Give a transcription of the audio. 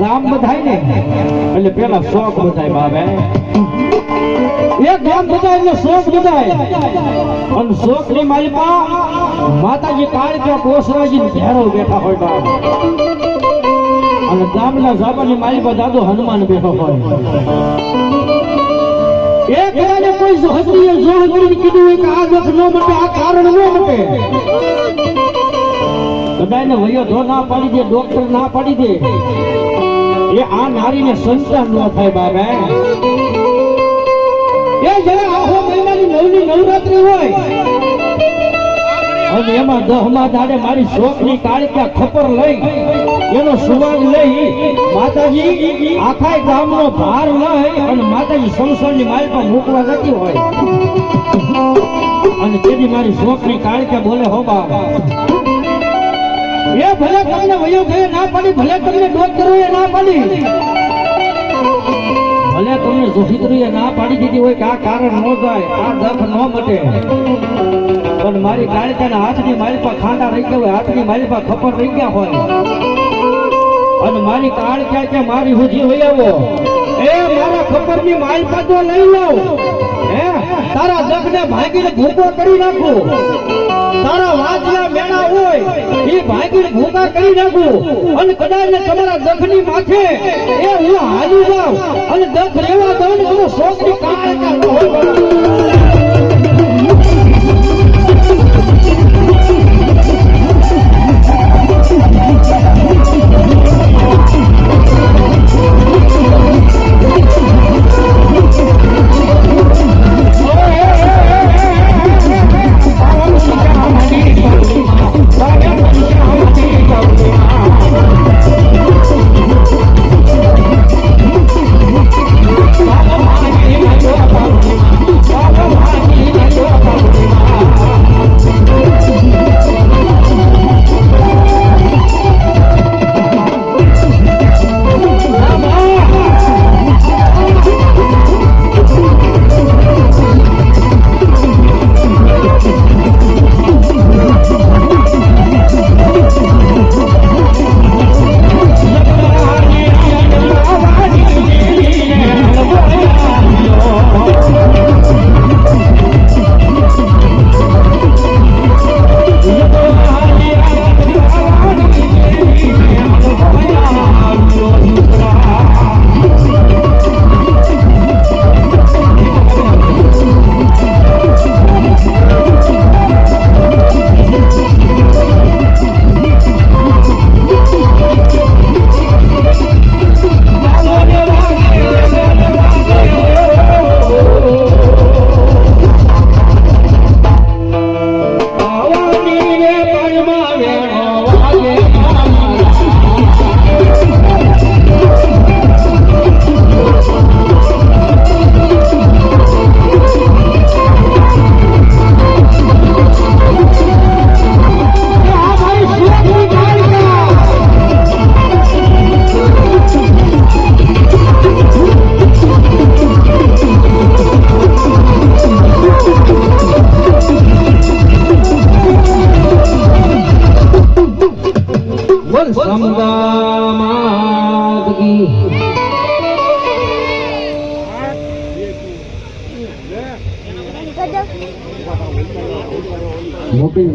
ગામ બધાય ને એટલે પેલા શોખ બધાય બાબે એક ગામ બધાય એટલે શોખ બધાય અને શોખ ની માલિકા માતાજી કાળકા કોસરાજી ઘેરો બેઠા હોય બાપ અને ગામના જાબાની માલિકા દાદો હનુમાન બેઠો હોય એક રાને કોઈ હસરીએ જોહ કરીને કીધું કે આ દુઃખ નો મટે આ કારણ નો મટે બધાને વયો ધો ના પાડી દે ડોક્ટર ના પાડી દે એ આ નારીને સંતાન ન થાય બાબા એ જરા આખો મહિનાની નવની નવરાત્રી હોય અને એમાં 10મા દાડે મારી શોખની કાળકા ખપર લઈ એનો સુવાગ લઈ માતાજી આખા ગામનો ભાર લઈ અને માતાજી સંસારની માલપા મૂકવા જતી હોય અને તેથી મારી શોખની કાળકા બોલે હો બાબા એ ભલે તમને વયો ગયે ના પાડી ભલે તમને ડોક્ટરોએ ના પાડી ભલે તમને જોહિત્રીએ ના પાડી દીધી હોય કે આ કારણ ન જાય આ દખ ન મટે પણ મારી કાળકાના હાથની માલિપા ખાંડા રહી ગયા હોય હાથની માલિપા ખપર રહી ગયા હોય અને મારી કાળકા કે મારી હુજી હોય આવો એ મારા ખપરની માલિપા તો લઈ લઉં હે તારા દખને ભાગીને ભૂકો કરી નાખું તારા વાજના મેણા હોય એ ભાગીને ભૂકા કરી નાખું અને કદાચ તમારા દખની માથે એ હું હાલી જાઉં અને દખ રેવા દઉં ને તમે શોખની કાળકા ન હોય સમદા માત કી મોટી